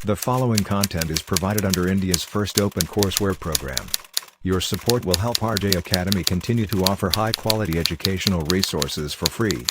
The following content is provided under India's first open courseware program. Your support will help RJ Academy continue to offer high-quality educational resources for free.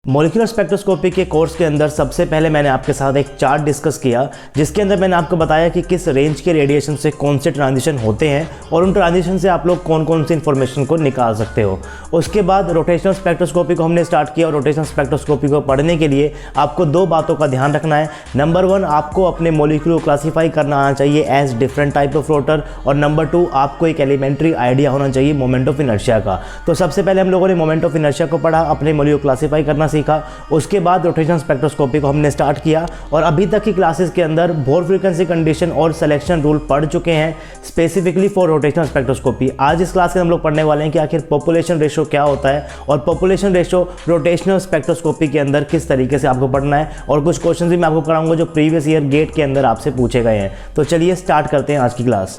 Molecular spectroscopy के course के अंदर सबसे पहले मैंने आपके साथ एक chart discuss किया, जिसके अंदर मैंने आपको बताया कि किस रेंज के रेडिएशन से कौन से ट्रांजिशन होते हैं और उन ट्रांजिशन से आप लोग कौन कौन सी इन्फॉर्मेशन को निकाल सकते हो। उसके बाद रोटेशनल स्पेक्ट्रोस्कोपी को हमने स्टार्ट किया और रोटेशनल स्पेक्ट्रोस्कोपी को पढ़ने के लिए आपको दो बातों का ध्यान रखना है। नंबर 1, आपको अपने मॉलिक्यूल को क्लासीफाई करना आना चाहिए as different type of rotor, और नंबर 2, आपको एक एलिमेंट्री आइडिया होना चाहिए मोमेंट ऑफ इनर्शिया का। तो सबसे पहले हम लोगों ने मोमेंट ऑफ इनर्शिया को पढ़ा, अपने मॉलिक्यूल क्लासीफाई करना सीखा। उसके बाद रोटेशनल स्पेक्ट्रोस्कोपी को हमने स्टार्ट किया और अभी तक की क्लासेस के अंदर बोर फ्रीक्वेंसी कंडीशन और सिलेक्शन रूल पढ़ चुके हैं स्पेसिफिकली फॉर रोटेशनल स्पेक्ट्रोस्कोपी। आज इस क्लास के हम लोग पढ़ने वाले हैं कि आखिर पॉपुलेशन रेशो क्या होता है और पॉपुलेशन रेशो रोटेशनल स्पेक्ट्रोस्कोपी के अंदर किस तरीके से आपको पढ़ना है, और कुछ क्वेश्चन भी मैं आपको कराऊंगा जो प्रीवियस ईयर गेट के अंदर आपसे पूछे गए हैं। तो चलिए स्टार्ट करते हैं आज की class.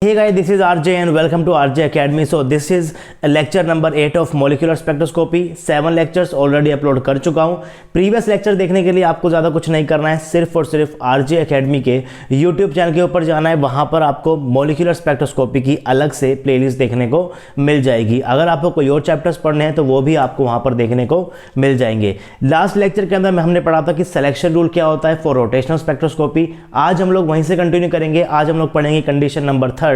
Hey guys, this is RJ and welcome to RJ Academy. So this is lecture number 8 of molecular spectroscopy. 7 lectures already upload कर चुका हूँ। प्रीवियस लेक्चर देखने के लिए आपको ज़्यादा कुछ नहीं करना है, सिर्फ और सिर्फ RJ Academy के YouTube चैनल के ऊपर जाना है। वहाँ पर आपको मोलिकुलर स्पेक्ट्रोस्कोपी की अलग से प्लेलिस्ट देखने को मिल जाएगी। अगर आपको कोई और चैप्टर्स पढ़ने हैं तो वो भी आपको वहाँ पर देखने को मिल जाएंगे। लास्ट लेक्चर के अंदर में हमने पढ़ा था कि सिलेक्शन रूल क्या होता है फॉर रोटेशनल स्पेक्ट्रोस्कोपी। आज हम लोग वहीं से कंटिन्यू करेंगे। आज हम लोग पढ़ेंगे कंडीशन नंबर 3,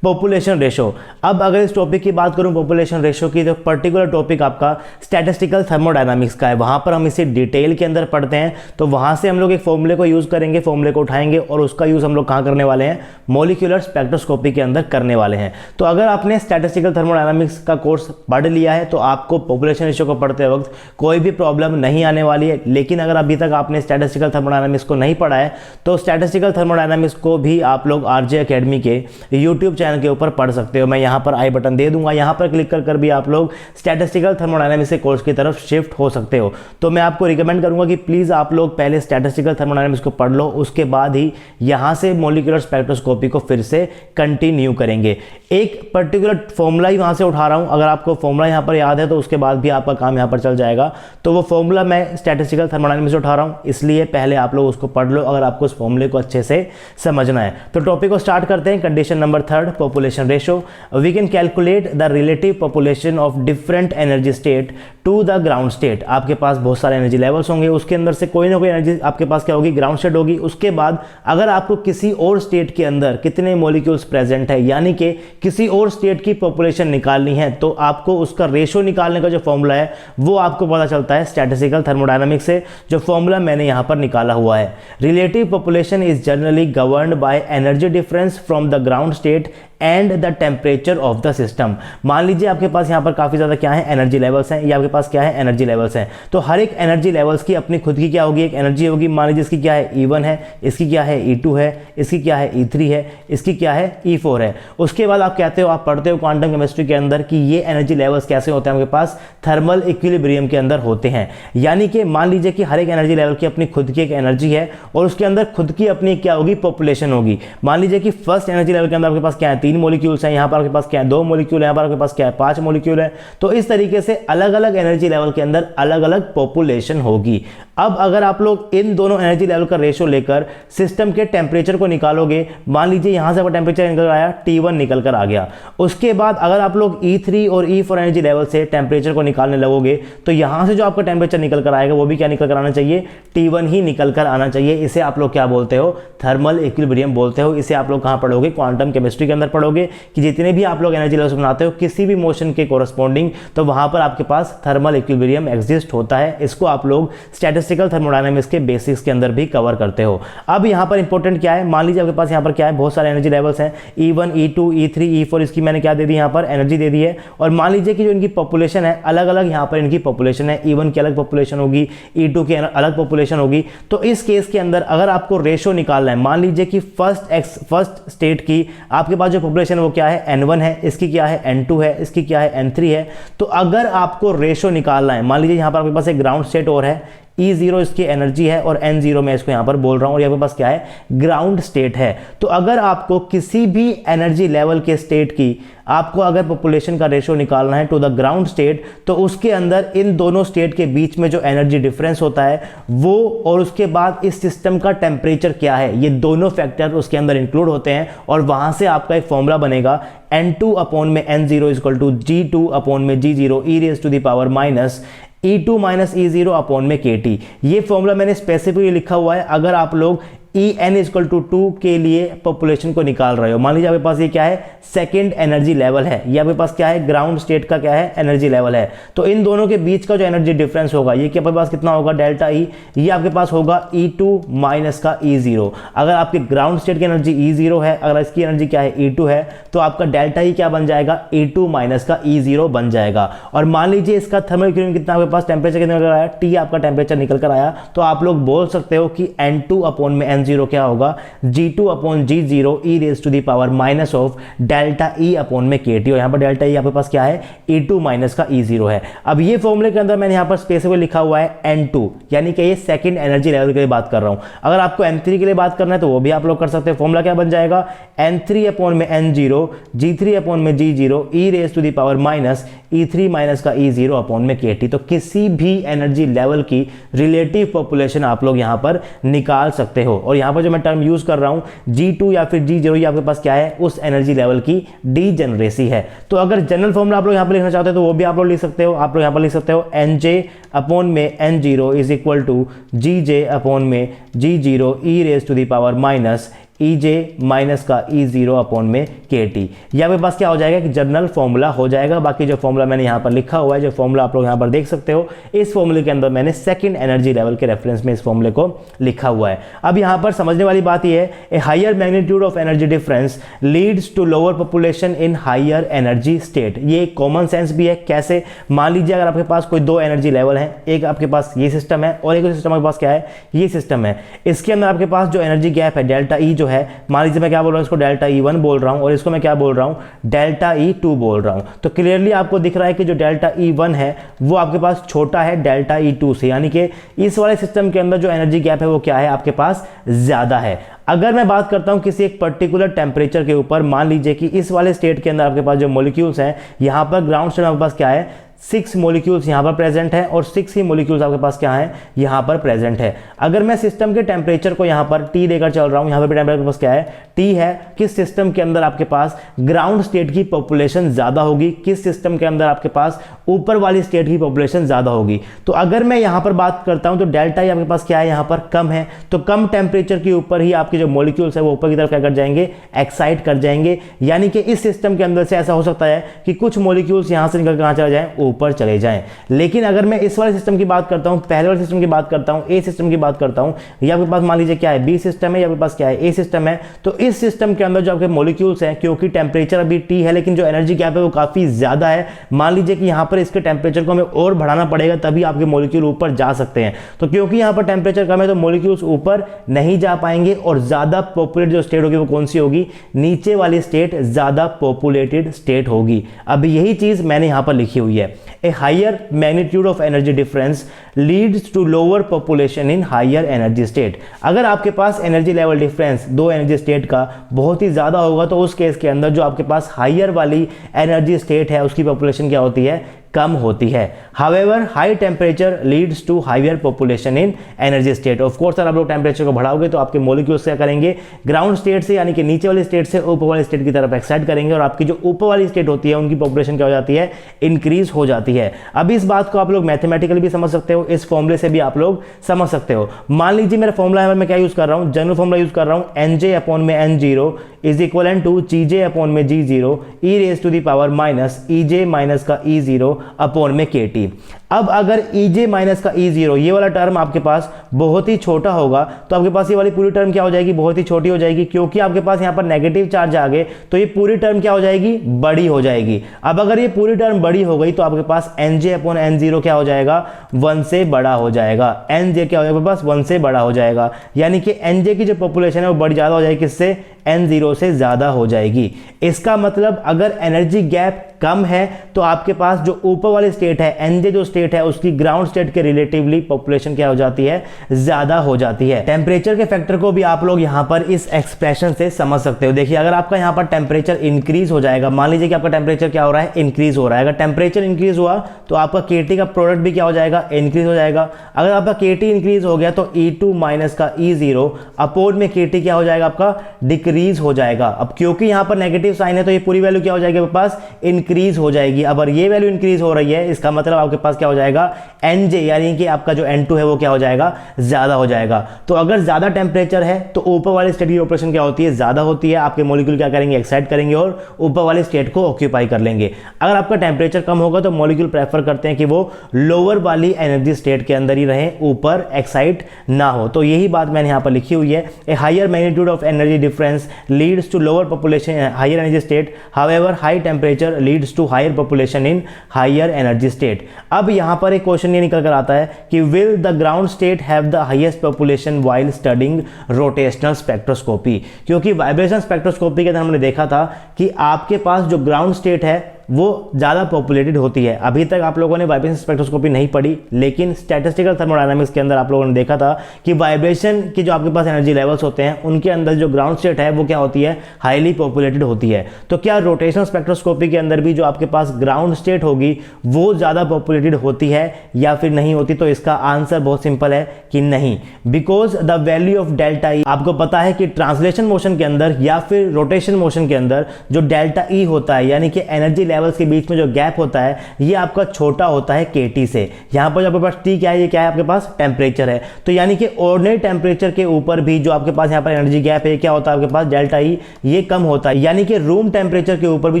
पॉपुलेशन रेशो। अब अगर इस टॉपिक की बात करूं पॉपुलेशन रेशो की, तो पर्टिकुलर टॉपिक आपका स्टैटिस्टिकल थर्मोडायनामिक्स का है। वहां पर हम इसे डिटेल के अंदर पढ़ते हैं, तो वहां से हम लोग एक फॉर्मूले को यूज करेंगे, फॉर्मूले को उठाएंगे और उसका यूज हम लोग कहां करने वाले हैं, मॉलिक्यूलर स्पेक्ट्रोस्कोपी के अंदर करने वाले हैं। तो अगर आपने स्टैटिस्टिकल थर्मोडायनामिक्स का कोर्स पढ़ लिया है तो आपको पॉपुलेशन रेशो को पढ़ते वक्त कोई भी प्रॉब्लम नहीं आने वाली है। लेकिन अगर अभी तक आपने स्टैटिस्टिकल थर्मोडायनामिक्स को नहीं पढ़ा है तो स्टैटिस्टिकल थर्मोडायनामिक्स को भी आप लोग RJ अकेडमी के यूट्यूब चैनल के ऊपर पढ़ सकते हो। मैं यहां पर आई बटन दे दूंगा, यहां पर क्लिक कर भी आप लोग स्टैटिस्टिकल थर्मोडायनामिक्स के कोर्स की तरफ शिफ्ट हो सकते हो। तो मैं आपको रिकमेंड करूंगा कि प्लीज आप लोग पहले स्टैटिस्टिकल थर्मोडायनामिक्स को पढ़ लो, उसके बाद ही यहां से मॉलिक्यूलर स्पेक्ट्रोस्कोपी को फिर से कंटिन्यू करेंगे। एक पर्टिकुलर फॉर्मूला ही वहां से उठा रहा हूं, अगर आपको फॉर्मूला यहां पर याद है तो उसके बाद भी आपका काम यहां पर चल जाएगा। तो वो फॉर्मूला मैं स्टैटिस्टिकल थर्मोडायनामिक्स से उठा रहा हूं, इसलिए पहले आप लोग उसको पढ़ लो अगर आपको उस फॉर्मूले को अच्छे से समझना है। तो टॉपिक को स्टार्ट करते हैं। Condition number 3, population ratio. We can calculate the relative population of different energy state to the ground state। आपके पास बहुत सारे एनर्जी लेवल्स होंगे, उसके अंदर से कोई ना कोई एनर्जी आपके पास क्या होगी, ग्राउंड स्टेट होगी। उसके बाद अगर आपको किसी और स्टेट के अंदर कितने मॉलिक्यूल्स प्रेजेंट है, यानी कि किसी और स्टेट की पॉपुलेशन निकालनी है, तो आपको उसका रेशो निकालने का जो फॉर्मूला है वो आपको पता चलता है स्टैटिस्टिकल थर्मोडायनामिक्स से। जो फॉर्मूला मैंने यहां पर निकाला हुआ है, relative population is generally governed by energy difference from the ground state and the temperature of the system. मान लीजिए आपके पास यहाँ पर काफ़ी ज़्यादा क्या है, एनर्जी लेवल्स हैं, ये आपके पास क्या है, एनर्जी लेवल्स हैं। तो हर एक एनर्जी लेवल्स की अपनी खुद की क्या होगी, एक एनर्जी होगी। मान लीजिए इसकी क्या है, E1 है, इसकी क्या है, E2 है, इसकी क्या है, E3 है, इसकी क्या है, E4 है। उसके बाद आप कहते हो, आप पढ़ते हो क्वांटम केमिस्ट्री के अंदर कि ये एनर्जी लेवल्स कैसे होते हैं, आपके पास थर्मल इक्विलिब्रियम के अंदर होते हैं। यानी कि मान लीजिए कि हर एक एनर्जी लेवल की अपनी खुद की एक एनर्जी है और उसके अंदर खुद की अपनी क्या होगी, पॉपुलेशन होगी। मान लीजिए कि फर्स्ट एनर्जी लेवल के अंदर आपके पास क्या है, 3 मॉलिक्यूल्स हैं, यहाँ पर आपके पास क्या है, 2 मॉलिक्यूल है, यहाँ पर आपके पास क्या है, 5 मॉलिक्यूल है। तो इस तरीके से अलग अलग एनर्जी लेवल के अंदर अलग अलग पॉपुलेशन होगी। अब अगर आप लोग इन दोनों एनर्जी लेवल का रेशो लेकर सिस्टम के टेम्परेचर को निकालोगे, मान लीजिए यहां से आपका टेम्परेचर निकल आया, T1 निकल कर आ गया। उसके बाद अगर आप लोग E3 और E4 एनर्जी लेवल से टेम्परेचर को निकालने लगोगे तो यहां से जो आपका टेम्परेचर निकल कर आएगा वो भी क्या निकल कर आना चाहिए, T1 ही निकल कर आना चाहिए। इसे आप लोग क्या बोलते हो, थर्मल इक्विलिब्रियम बोलते हो। इसे आप लोग कहां पढ़ोगे, क्वांटम केमिस्ट्री के अंदर पढ़ोगे कि जितने भी आप लोग एनर्जी लेवल्स बनाते हो किसी भी मोशन के कोरस्पॉन्डिंग, तो वहां पर आपके पास थर्मल इक्विलिब्रियम एग्जिस्ट होता है। इसको आप लोग स्टैटिस्टिकल थर्मोडायनामिक्स के बेसिक्स के अंदर भी कवर करते हो। अब यहां पर इंपॉर्टेंट क्या है, मान लीजिए आपके पास यहां पर क्या है, बहुत सारे एनर्जी लेवल्स हैं, E1 E2 E3 E4, इसकी मैंने क्या दे दी, यहां पर एनर्जी दे दी है। और मान लीजिए कि जो इनकी पॉपुलेशन है अलग अलग, यहां पर इनकी पॉपुलेशन है, E1 की अलग पॉपुलेशन होगी, E2 की अलग पॉपुलेशन होगी। तो इस केस के अंदर अगर आपको रेशो निकालना है, मान लीजिए कि फर्स्ट स्टेट की आपके पास जो पॉपुलेशन वो क्या है N1 है, इसकी क्या है N2 है, इसकी क्या है N3 है। तो अगर आपको रेशो निकालना है, मान लीजिए यहाँ पर आपके पास एक ग्राउंड स्टेट और है, E0 इसकी एनर्जी है और N0 मैं इसको यहाँ पर बोल रहा हूँ, और यहाँ पे पास क्या है ग्राउंड स्टेट है। तो अगर आपको किसी भी एनर्जी लेवल के स्टेट की आपको अगर पॉपुलेशन का रेशो निकालना है टू द ग्राउंड स्टेट, तो उसके अंदर इन दोनों स्टेट के बीच में जो एनर्जी डिफरेंस होता है वो, और उसके बाद इस सिस्टम का टेम्परेचर क्या है, ये दोनों फैक्टर उसके अंदर इंक्लूड होते हैं। और वहां से आपका एक फॉर्मूला बनेगा N2 अपॉन में N0 equal to G2 upon में G0 e raise to the power minus E2 minus E0 upon में KT। ये फॉर्मूला मैंने स्पेसिफिकली लिखा हुआ है अगर आप लोग En इक्वल टू 2 के लिए पॉपुलेशन को निकाल रहे हो। मान लीजिए आपके पास ये क्या है सेकेंड एनर्जी लेवल है, ये आपके पास क्या है ग्राउंड स्टेट का क्या है एनर्जी लेवल है। तो इन दोनों के बीच का जो एनर्जी डिफरेंस होगा ये आपके पास कितना होगा डेल्टा E, ये आपके पास होगा E2 माइनस का E0। अगर आपके ग्राउंड स्टेट की एनर्जी E0 है, अगर इसकी एनर्जी क्या है E2 है, तो आपका डेल्टा E क्या बन जाएगा E2 माइनस का E0 बन जाएगा। और मान लीजिए इसका थर्मल इक्विलिब्रियम कितना आपके पास टेम्परेचर कितना निकल आया, T आपका टेम्परेचर निकल कर आया, तो आप लोग बोल सकते हो कि N2 अपॉन में N0 क्या होगा G2 upon G0 e raise to the power minus of delta E upon में KT। और यहाँ पर डेल्टा E आपके पास क्या है E2 माइनस का E0 है। अब ये फॉर्मूले के अंदर मैंने यहाँ पर स्पेसिफिक लिखा हुआ है N2, यानी कि ये सेकंड एनर्जी लेवल के लिए बात कर रहा हूँ। अगर आपको N3 के लिए बात करना है तो वो भी आप लोग कर सकते हैं। फॉर्मूला क्या बन जाएगा N3 अपॉन में N0 G3 अपॉन में G0 e raise to the power minus E3 माइनस का E0 अपॉन में KT। तो किसी भी एनर्जी लेवल की रिलेटिव पॉपुलेशन आप लोग यहाँ पर निकाल सकते हो। और यहाँ पर जो मैं टर्म यूज कर रहा हूँ G2 या फिर G0, ये आपके पास क्या है उस एनर्जी लेवल की डीजेनरेसी है। तो अगर जनरल फॉर्मूला आप लोग यहाँ पर लिखना चाहते हो तो वो भी आप लोग लिख सकते हो। आप लोग यहाँ पर लिख सकते हो NJ अपॉन में N0 is equal to GJ upon में G0 e raise to the power minus EJ minus का E0 अपॉन में KT। यहाँ पे पास क्या हो जाएगा कि जनरल फॉर्मूला हो जाएगा। बाकी जो फॉर्मूला मैंने यहाँ पर लिखा हुआ है, जो फॉर्मूला आप लोग यहाँ पर देख सकते हो, इस फॉर्मूले के अंदर मैंने सेकंड एनर्जी लेवल के रेफरेंस में इस फॉर्मूले को लिखा हुआ है। अब यहाँ पर समझने वाली बात यह है, a higher magnitude of energy difference leads to lower population in higher energy state. ये एक कॉमन सेंस भी है। कैसे? मान लीजिए अगर आपके पास कोई दो एनर्जी लेवल है, एक आपके पास ये सिस्टम है और एक सिस्टम आपके पास क्या है ये सिस्टम है। इसके अंदर आपके पास जो एनर्जी गैप है डेल्टा E जो है, मान लीजिए मैं क्या बोल रहा हूँ इसको डेल्टा E1 बोल रहा हूँ और इसको मैं क्या बोल रहा हूँ डेल्टा E2 बोल रहा हूँ। तो क्लियरली आपको दिख रहा है कि जो डेल्टा E1 है वो आपके पास छोटा है डेल्टा E2 से, यानी कि इस वाले सिस्टम के अंदर जो एनर्जी गैप है वो क्या है आपके पास ज्यादा है। अगर मैं बात करता हूं किसी एक पर्टिकुलर टेम्परेचर के ऊपर, मान लीजिए कि इस वाले स्टेट के अंदर आपके पास जो मॉलिक्यूल्स हैं, यहां पर ग्राउंड स्टेट आपके पास क्या है 6 मॉलिक्यूल्स यहां पर प्रेजेंट है और 6 ही मॉलिक्यूल्स आपके पास क्या है यहां पर प्रेजेंट है। अगर मैं सिस्टम के टेम्परेचर को यहां पर T देकर चल रहा हूं, यहां पर टेम्परेचर के पास क्या है T है, किस सिस्टम के अंदर आपके पास ग्राउंड स्टेट की पॉपुलेशन ज्यादा होगी, किस सिस्टम के अंदर आपके पास ऊपर वाली स्टेट की पॉपुलेशन ज्यादा होगी। तो अगर मैं यहां पर बात करता हूं तो डेल्टा ही आपके पास क्या है यहां पर कम है, तो कम टेम्परेचर के ऊपर ही आपके जो मॉलिक्यूल्स है वो ऊपर की तरफ क्या कर जाएंगे एक्साइट कर जाएंगे। यानी कि इस सिस्टम के अंदर से ऐसा हो सकता है कि कुछ मॉलिक्यूल्स यहां से निकल कहां चले जाएं ऊपर चले जाएं। लेकिन अगर मैं इस वाले सिस्टम की बात करता हूं, पहले वाले सिस्टम की बात करता हूं, ए सिस्टम की बात करता हूं, या आपके पास मान लीजिए क्या है बी सिस्टम है, या आपके पास क्या है ए सिस्टम है, तो इस सिस्टम के अंदर जो आपके मॉलिक्यूल्स हैं, क्योंकि टेम्परेचर अभी T है लेकिन जो एनर्जी गैप है वो काफी ज्यादा है, मान लीजिए कि यहां पर इसके टेम्परेचर को हमें और बढ़ाना पड़ेगा तभी आपके मॉलिक्यूल ऊपर जा सकते हैं। तो क्योंकि यहां पर टेम्परेचर कम है तो मॉलिक्यूल्स ऊपर नहीं जा पाएंगे और ज्यादा पॉपुलेटेड जो स्टेट होगी वो कौन सी होगी, नीचे वाली स्टेट ज्यादा पॉपुलेटेड स्टेट होगी। अब यही चीज मैंने यहां पर लिखी हुई है, a higher magnitude of energy difference leads to lower population in higher energy state. अगर आपके पास एनर्जी लेवल डिफरेंस दो एनर्जी स्टेट का बहुत ही ज्यादा होगा तो उस केस के अंदर जो आपके पास हायर वाली एनर्जी स्टेट है उसकी पॉपुलेशन क्या होती है कम होती है। However high temperature leads to higher population in energy state. Of course अगर आप लोग टेम्परेचर को बढ़ाओगे तो आपके मॉलिक्यूल्स क्या करेंगे ग्राउंड स्टेट से यानी कि नीचे वाली स्टेट से ऊपर वाली स्टेट की तरफ एक्साइट करेंगे और आपकी जो ऊपर वाली स्टेट होती है उनकी पॉपुलेशन क्या हो जाती है इंक्रीज हो जाती है। अब इस बात को आप लोग मैथमेटिकली भी समझ सकते हो, इस फॉर्मूले से भी आप लोग समझ सकते हो। मान लीजिए मेरा फॉर्मूला है, मैं क्या यूज कर रहा हूं जनरल फॉर्मूला यूज कर रहा हूं NJ अपॉन में N0 is equal to GJ upon में G0 e raise to the power minus EJ minus का E0 अपॉन में KT। अब अगर EJ माइनस का E0 ये वाला टर्म आपके पास बहुत ही छोटा होगा तो आपके पास ये वाली पूरी टर्म क्या हो जाएगी, बहुत ही छोटी हो जाएगी, क्योंकि आपके पास यहाँ पर नेगेटिव चार्ज आ गए तो ये पूरी टर्म क्या हो जाएगी, बड़ी हो जाएगी। अब अगर ये पूरी टर्म बड़ी हो गई तो आपके पास NJ अपॉन N0 क्या हो जाएगा, 1 से बड़ा हो जाएगा। NJ क्या हो जाएगा, आपके पास 1 से बड़ा हो जाएगा, यानी कि NJ की जो पॉपुलेशन है वो बड़ी ज़्यादा हो जाएगी, किससे, N0 से ज़्यादा हो जाएगी। इसका मतलब अगर एनर्जी गैप कम है तो आपके पास जो ऊपर वाली स्टेट है NJ जो स्टेट है उसकी ग्राउंड स्टेट के रिलेटिवली पॉपुलेशन क्या हो जाती है, ज्यादा हो जाती है। टेम्परेचर के फैक्टर को भी आप लोग यहां पर इस एक्सप्रेशन से समझ सकते हो। देखिए अगर आपका यहां पर टेम्परेचर इंक्रीज हो जाएगा, मान लीजिए कि आपका टेम्परेचर क्या हो रहा है, इंक्रीज हो रहा है। अगर टेम्परेचर इंक्रीज हुआ तो आपका KT का प्रोडक्ट भी क्या हो जाएगा, इंक्रीज हो जाएगा। अगर आपका KT इंक्रीज हो गया तो E2 माइनस का E0 अपोन में KT क्या हो जाएगा, आपका डिक्रीज हो जाएगा। अब क्योंकि यहां पर नेगेटिव साइन है तो ये पूरी वैल्यू क्या हो जाएगी, आपके पास इंक्रीज हो जाएगी। अब अगर ये वैल्यू इंक्रीज हो रही है इसका मतलब आपके पास क्या हो जाएगा, NJ यानी कि आपका जो N2 है वो क्या हो जाएगा, ज्यादा हो जाएगा। तो अगर ज्यादा टेम्परेचर है तो ऊपर वाली स्टेट की ऑपरेशन क्या होती है, ज्यादा होती है। आपके मॉलिक्यूल क्या करेंगे, एक्साइट करेंगे और ऊपर वाली स्टेट को ऑक्यूपाई कर लेंगे। अगर आपका टेम्परेचर कम होगा तो मॉलिक्यूल प्रेफर करते हैं कि वो लोअर वाली एनर्जी स्टेट के अंदर ही रहे, ऊपर एक्साइट ना हो। तो यही बात मैंने यहाँ पर लिखी हुई है, a higher magnitude of energy difference leads to lower population higher energy state, however high temperature leads to higher population in higher energy state. अब यहां पर एक क्वेश्चन ये निकल कर आता है कि will the ground state have the highest population while studying rotational spectroscopy. क्योंकि वाइब्रेशन स्पेक्ट्रोस्कोपी के अंदर हमने देखा था कि आपके पास जो ग्राउंड स्टेट है वो ज़्यादा पॉपुलेटेड होती है। अभी तक आप लोगों ने वाइब्रेशन स्पेक्ट्रोस्कोपी नहीं पढ़ी, लेकिन स्टैटिस्टिकल थर्मोडायनामिक्स के अंदर आप लोगों ने देखा था कि वाइब्रेशन की जो आपके पास एनर्जी लेवल्स होते हैं उनके अंदर जो ग्राउंड स्टेट है वो क्या होती है, हाईली पॉपुलेटेड होती है। तो क्या रोटेशनल स्पेक्ट्रोस्कोपी के अंदर भी जो आपके पास ग्राउंड स्टेट होगी वो ज़्यादा पॉपुलेटेड होती है या फिर नहीं होती? तो इसका आंसर बहुत सिंपल है कि नहीं, because the value of delta E, आपको पता है कि ट्रांसलेशन मोशन के अंदर या फिर रोटेशन मोशन के अंदर जो डेल्टा ई होता है यानी कि एनर्जी लेवल्स के बीच में जो गैप होता है ये आपका छोटा होता है KT से। यहां पर जो आपके पास T क्या है, ये क्या है, आपके पास टेम्परेचर है। तो यानी कि ऑर्डिनरी टेम्परेचर के ऊपर भी जो आपके पास यहां पर एनर्जी गैप है क्या होता है, आपके पास डेल्टा ई ये कम होता है। यानी कि रूम टेम्परेचर के ऊपर भी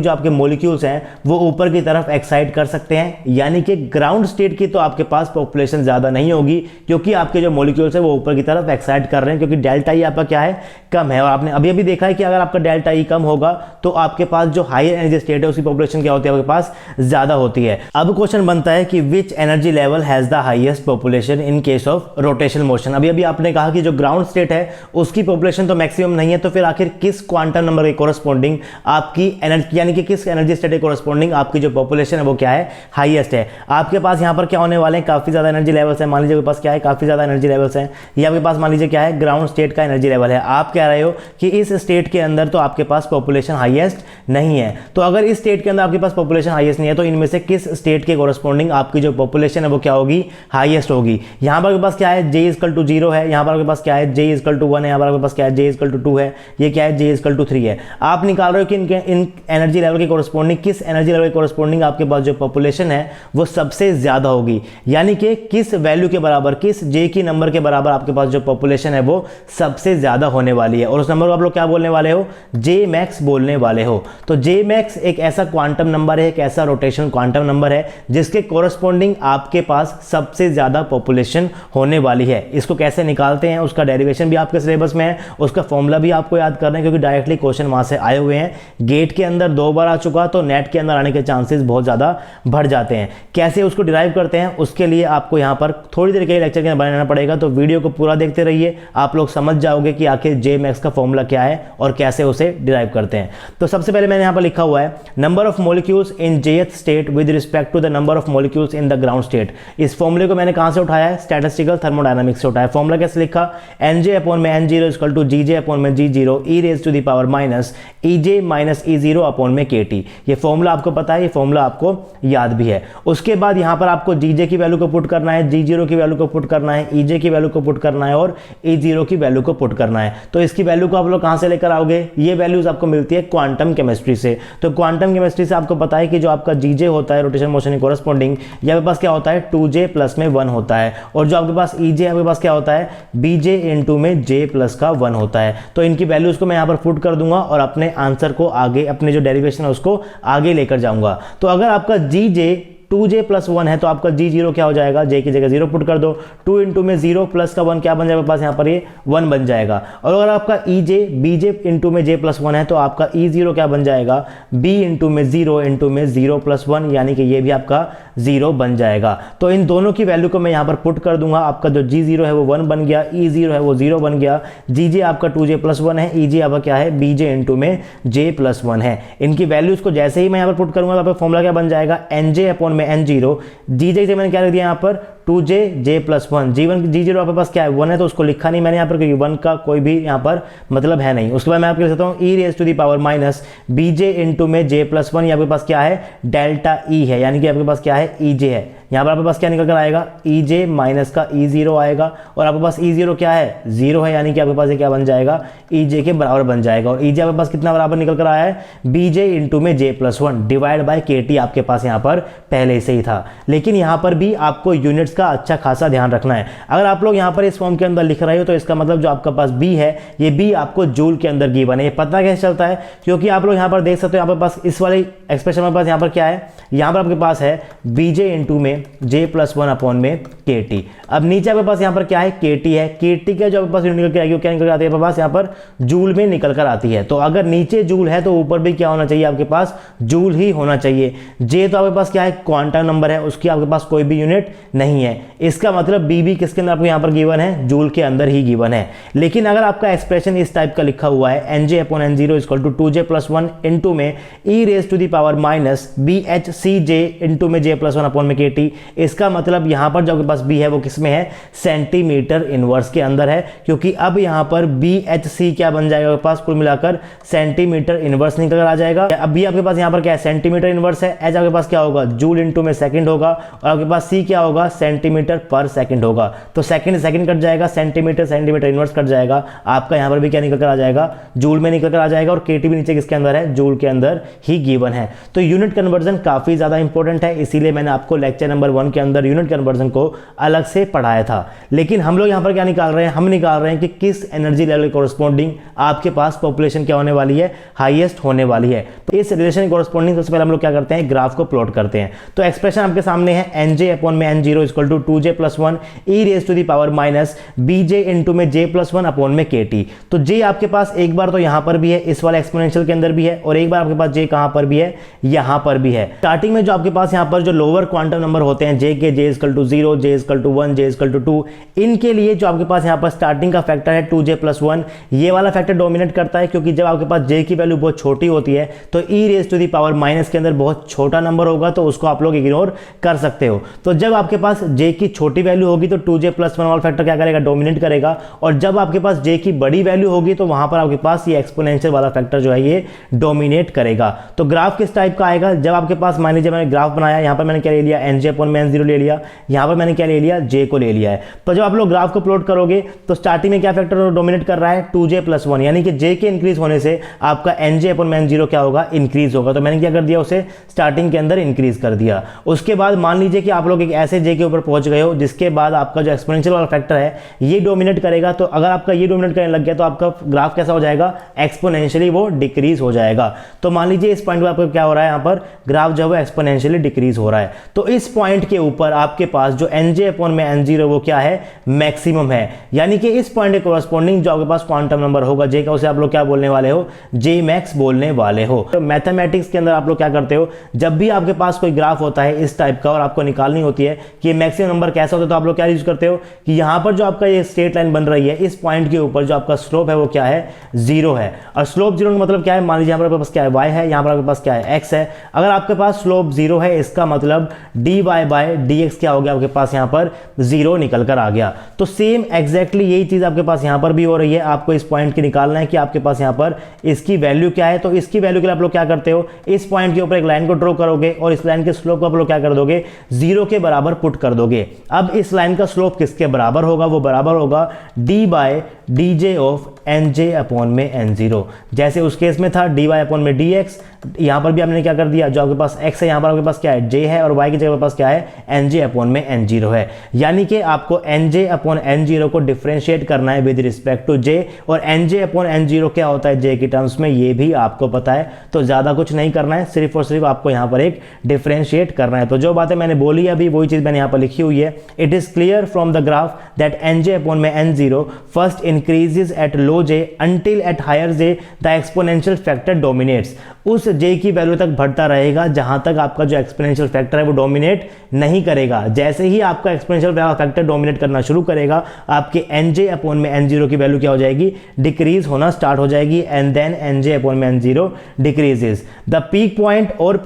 जो आपके मॉलिक्यूल्स हैं वो ऊपर की तरफ एक्साइट कर सकते हैं। यानी कि ग्राउंड स्टेट की तो आपके पास पॉपुलेशन ज्यादा नहीं होगी क्योंकि आपके जो मॉलिक्यूल्स है वो ऊपर की तरफ एक्साइट कर रहे हैं, क्योंकि डेल्टा ई आपका क्या है, कम है। और आपने अभी अभी देखा है कि अगर आपका डेल्टा ई कम होगा तो आपके पास जो हायर एनर्जी स्टेट है उसकी पॉपुलेशन क्या होती है, आपके पास ज्यादा होती है। अब क्वेश्चन बनता है कि which energy level has the highest population in case of rotational motion. अभी अभी आपने कहा कि जो ग्राउंड स्टेट है उसकी पॉपुलेशन तो मैक्सिमम नहीं है, तो फिर आखिर किस क्वांटम नंबर के कोरस्पॉन्डिंग आपकी एनर्जी यानी कि किस एनर्जी स्टेट के कोरस्पॉन्डिंग आपकी जो पॉपुलेशन है वो क्या है, हाईएस्ट है। आपके पास यहां पर क्या होने वाले हैं, काफी ज्यादा एनर्जी लेवल्स है। मान लीजिए आपके पास क्या है, काफी ज्यादा एनर्जी लेवल्स है। ये आपके पास मान लीजिए क्या है, ग्राउंड स्टेट का एनर्जी लेवल है। आप कह रहे हो कि इस स्टेट के अंदर तो आपके पास पॉपुलेशन हाईएस्ट नहीं है। तो अगर इस स्टेट के अंदर आपके पास पॉपुलेशन हाईएस्ट नहीं है तो इनमें से किस स्टेट के कोरस्पॉन्डिंग आपकी जो पॉपुलेशन है वो क्या होगी, हाईएस्ट होगी। यहां पर आपके पास क्या है, J = 0 है। यहां पर आपके पास क्या है, J = 1 है। यहां पर आपके पास क्या है, J = 2 है। ये क्या है, J = 3 है। आप निकाल रहे हो कि इन एनर्जी लेवल के कोरस्पॉन्डिंग किस एनर्जी लेवल के कोरस्पॉन्डिंग आपके पास जो पॉपुलेशन है वो सबसे ज्यादा होगी। यानी कि किस वैल्यू के बराबर, किस J की नंबर के बराबर आपके पास जो पॉपुलेशन है वो सबसे ज्यादा होने वाली है। और उस नंबर को आप लोग क्या बोलने वाले हो, J max बोलने वाले हो। तो J max एक ऐसा क्वांटम नंबर है, एक ऐसा रोटेशन क्वांटम नंबर है जिसके कोरस्पॉन्डिंग आपके पास सबसे ज्यादा पॉपुलेशन होने वाली है। इसको कैसे निकालते हैं उसका डेरिवेशन भी आपके सिलेबस में है, उसका फॉर्मूला भी आपको याद करना है क्योंकि डायरेक्टली क्वेश्चन वहां से आए हुए हैं। गेट के अंदर 2 बार आ चुका तो नेट के अंदर आने के चांसेस बहुत ज्यादा बढ़ जाते हैं। कैसे उसको डिराइव करते हैं उसके लिए आपको यहां पर थोड़ी देर के लेक्चर के अंदर बनाना पड़ेगा, तो वीडियो को पूरा देखते रहिए, आप लोग समझ जाओगे कि आखिर J max का फॉर्मूला क्या है और कैसे उसे डिराइव करते हैं। तो सबसे पहले मैंने यहां पर लिखा हुआ है number of molecules in jth state with respect to the number of molecules in the ground state. इस फॉर्मूले को मैंने कहां से उठाया है, स्टैटिस्टिकल थर्मोडायनामिक्स से उठाया। फॉर्मूला कैसे लिखा, NJ/N0 = GJ/G0 e⁻ EJ - E0/KT। ये फॉर्मूला आपको पता है, ये फॉर्मूला आपको याद भी है। उसके बाद यहां पर आपको GJ की वैल्यू को पुट करना है, G0 की वैल्यू को पुट करना है, EJ की वैल्यू को पुट करना है और E0 की वैल्यू को पुट करना है। तो इसकी वैल्यू को आप लोग कहां से लेकर आओगे, ये वैल्यूज आपको मिलती है क्वांटम केमिस्ट्री से। तो क्वांटम केमिस्ट्री से आपको पता है कि जो आपका GJ होता है रोटेशन मोशन के कोरस्पॉन्डिंग, ये आपके पास क्या होता है 2J + में 1 होता है। और जो आपके पास EJ आपके पास क्या होता है BJ × में J + का 1 होता है। तो इनकी वैल्यूज को मैं यहां पर पुट कर दूंगा और अपने आंसर को आगे, अपने जो डेरिवेशन है उसको आगे लेकर जाऊंगा। तो अगर आपका GJ 2j+1 है तो आपका g0 क्या हो जाएगा, j की जगह 0 पुट कर दो, 2 इंटू में 0 प्लस का 1 क्या बन जाएगा पास यहाँ पर, ये 1 बन जाएगा। और अगर आपका ej bj इंटू में j+1 है तो आपका e0 क्या बन जाएगा, b इंटू में 0 यानी कि ये भी आपका 0 बन जाएगा। तो इन दोनों की वैल्यू को मैं यहाँ पर पुट कर दूंगा, आपका जो g0 है वो 1 बन गया, e0 है वो 0 बन गया, gj आपका 2j+1 है, ej आपका क्या है, bj इंटू में j+1 है। इनकी वैल्यूज को जैसे ही मैं यहाँ पर पुट करूंगा यहाँ पर फॉर्मूला क्या बन जाएगा, nj अपॉन में n0, gj से मैंने क्या लिख दिया यहाँ पर 2j j+1, g0 आपके पास क्या है 1 है तो उसको लिखा नहीं मैंने यहाँ पर क्योंकि 1 का कोई भी यहाँ पर मतलब है नहीं। उसके बाद मैं आपको लिख सकता हूँ e raise to the power minus bj into में j+1, ये आपके पास क्या है डेल्टा e है, यानी कि आपके पास क्या है ej है। यहाँ पर आपके पास क्या निकल कर आएगा, ej माइनस का e0 आएगा और आपके पास e0 क्या है 0 है, यानी कि आपके पास ये क्या बन जाएगा ej के बराबर बन जाएगा। और ej आपके पास कितना बराबर निकल कर आया है, bj इंटू में j+1 डिवाइड बाय kt आपके पास यहाँ पर पहले से ही था। लेकिन यहाँ पर भी आपको यूनिट्स का अच्छा खासा ध्यान रखना है। अगर आप लोग यहाँ पर इस फॉर्म के अंदर लिख रहे हो तो इसका मतलब जो आपका पास b है ये b आपको जूल के अंदर गिवन है। ये पता कैसे चलता है, क्योंकि आप लोग यहाँ पर देख सकते हो यहाँ पर पास इस वाले एक्सप्रेशन में पास यहाँ पर क्या है, यहाँ पर आपके पास है bj इंटू में j+1 अपॉन में kt। अब नीचे आपके पास यहाँ पर क्या है kt है, kt का जो आपके पास यूनिट निकल के आएगी वो क्या निकल कर आती है आपके पास यहाँ पर जूल में निकल कर आती है। तो अगर नीचे जूल है तो ऊपर भी क्या होना चाहिए आपके पास जूल ही होना चाहिए। j तो आपके पास क्या है क्वांटम नंबर है, उसकी आपके पास कोई भी यूनिट नहीं है, इसका मतलब b भी किसके अंदर आपको यहाँ पर गिवन है, जूल के अंदर ही गिवन है। लेकिन अगर आपका एक्सप्रेशन इस टाइप का लिखा हुआ है nj upon n0 equal to 2j+1 into में e raise to the power minus bhcj into में j+1 अपॉन में kt, इसका मतलब यहाँ पर जो आपके पास b है वो किसमें है, सेंटीमीटर इनवर्स के अंदर है, क्योंकि अब यहाँ पर bhc क्या बन जाएगा आपके पास कुल मिलाकर सेंटीमीटर इनवर्स निकल कर आ जाएगा। अब भी आपके पास यहाँ पर क्या है सेंटीमीटर इनवर्स है, h आपके पास क्या होगा जूल इंटू में सेकंड होगा और आपके पास c क्या होगा सेंटीमीटर पर सेकंड होगा। तो सेकंड सेकंड कट जाएगा, सेंटीमीटर सेंटीमीटर इनवर्स कट जाएगा, आपका यहाँ पर भी क्या निकल कर आ जाएगा जूल में निकल कर आ जाएगा। और kt भी नीचे किसके अंदर है, जूल के अंदर ही गिवन है। तो यूनिट कन्वर्जन काफी ज्यादा इंपॉर्टेंट है, इसीलिए मैंने आपको लेक्चर नंबर 1 के अंदर यूनिट कन्वर्जन को अलग से पढ़ाया था। लेकिन हम लोग यहाँ पर क्या निकाल रहे हैं, हम निकाल रहे हैं कि किस एनर्जी लेवल के कोरस्पॉन्डिंग आपके पास पॉपुलेशन क्या होने वाली है, हाईएस्ट होने वाली है। तो इस रिलेशन कोरस्पॉन्डिंग सबसे पहले हम लोग क्या करते हैं, ग्राफ को प्लॉट करते हैं। तो एक्सप्रेशन आपके सामने है nj अपॉन में n0 equal to 2j+1 e raise to the power minus bj into में j+1 अपॉन में kt। तो j आपके पास एक बार तो यहाँ पर भी है, इस वाले एक्सपोनेंशियल के अंदर भी है, और एक बार आपके पास j कहाँ पर भी है, यहाँ पर भी है। स्टार्टिंग में जो आपके पास यहाँ पर जो लोअर क्वांटम नंबर होते हैं j के, j equal to 0, j equal to 1, j equal to 2, इनके लिए जो आपके पास यहाँ पर स्टार्टिंग का फैक्टर है 2j+1, ये वाला फैक्टर डोमिनेट करता है, क्योंकि जब आपके पास j की वैल्यू बहुत छोटी होती है तो e raise to the power minus के अंदर बहुत छोटा नंबर होगा, तो उसको आप लोग इग्नोर कर सकते हो। तो जब आपके पास j की छोटी वैल्यू होगी तो 2j+1 वाला फैक्टर क्या करेगा, डोमिनेट करेगा, और जब आपके पास j की बड़ी वैल्यू होगी तो वहां पर आपके पास ये एक्सपोनेंशियल वाला फैक्टर जो है ये डोमिनेट करेगा। तो ग्राफ किस टाइप का आएगा, जब आपके पास मान लीजिए मैंने ग्राफ बनाया, यहाँ पर मैंने क्या ले लिया nj अपॉन में n0 ले लिया, यहाँ पर मैंने क्या ले लिया j को ले लिया है। तो जब आप लोग ग्राफ को प्लॉट करोगे तो स्टार्टिंग में क्या फैक्टर डोमिनेट कर रहा है 2j+1, यानी कि j के इंक्रीज होने से आपका nj अपॉन में n0 क्या होगा, इंक्रीज होगा। तो मैंने क्या कर दिया, उसे स्टार्टिंग के अंदर इंक्रीज कर दिया। उसके बाद मान लीजिए कि आप लोग एक ऐसे j के ऊपर पहुंच गए हो जिसके बाद आपका जो एक्सपोनेंशियल वाला फैक्टर है ये डोमिनेट करेगा। तो अगर आपका ये डोमिनेट करने लग गया तो आपका ग्राफ कैसा हो जाएगा, एक्सपोनेंशियली वो डिक्रीज हो जाएगा। तो मान लीजिए इस पॉइंट पर आपको क्या हो रहा है, यहाँ पर ग्राफ जो है एक्सपोनेंशियली डिक्रीज हो रहा है। तो इस पॉइंट के ऊपर आपके पास जो nj अपॉन में n0 वो क्या है, मैक्सिमम है, यानी कि इस पॉइंट के कोरस्पॉन्डिंग जो आपके पास क्वांटम नंबर होगा j का, उसे आप लोग क्या बोलने वाले हो, j मैक्स बोलने वाले हो। तो मैथमेटिक्स के अंदर आप लोग क्या करते हो, जब भी आपके पास कोई ग्राफ होता है इस टाइप का और आपको निकालनी होती है कि मैक्सिमम नंबर कैसा होता है, तो आप लोग क्या यूज करते हो कि यहाँ पर जो आपका ये स्ट्रेट लाइन बन रही है इस पॉइंट के ऊपर जो आपका स्लोप है वो क्या है, 0 है। और स्लोप 0 का मतलब क्या है, मान लीजिए यहाँ पर आपके पास क्या है, y है, यहाँ पर आपके पास क्या है, x है। अगर आपके पास स्लोप 0 है इसका मतलब dy बाय dx क्या हो गया, आपके पास यहाँ पर 0 निकल कर आ गया। तो सेम एग्जैक्टली यही चीज आपके पास यहाँ पर भी हो रही है। आपको इस पॉइंट की निकालना है कि आपके पास यहाँ पर इसकी वैल्यू क्या है। तो इसकी वैल्यू के लिए आप लोग क्या करते हो, इस पॉइंट के ऊपर एक लाइन को ड्रॉ करोगे और इस लाइन के स्लोप को आप लोग क्या कर दोगे, 0 के बराबर पुट कर दोगे। अब इस लाइन का स्लोप किसके बराबर होगा, वो बराबर होगा d by dj of nj upon में n0। जैसे उस केस में था dy अपॉन में dx, यहाँ पर भी आपने क्या कर दिया, जो आपके पास x है यहाँ पर आपके पास क्या है, j है, और y की जगह पास क्या है, nj अपॉन में n0 है। यानी कि आपको nj अपॉन n0 को डिफरेंशिएट करना है विद रिस्पेक्ट टू j, और nj अपॉन n0 क्या होता है j की टर्म्स में, ये भी आपको पता है। तो ज़्यादा कुछ नहीं करना है, सिर्फ और सिर्फ आपको यहाँ पर एक डिफरेंशिएट करना है। तो जो बातें मैंने बोली अभी वही चीज़ मैंने यहाँ पर लिखी हुई है। It is clear from the graph that nj upon में n0 first increases at low j until at higher j the exponential factor dominates. उस j की वैल्यू तक बढ़ता रहेगा जहां तक आपका जो एक्सपोनेंशियल फैक्टर है वो डोमिनेट नहीं करेगा। जैसे ही आपका एक्सपोनेंशियल फैक्टर डोमिनेट करना शुरू करेगा, आपके nj अपॉन में n0 की वैल्यू क्या हो जाएगी, डिक्रीज होना स्टार्ट हो जाएगी, एंड देन nj अपॉन में n0 decreases. The peak point और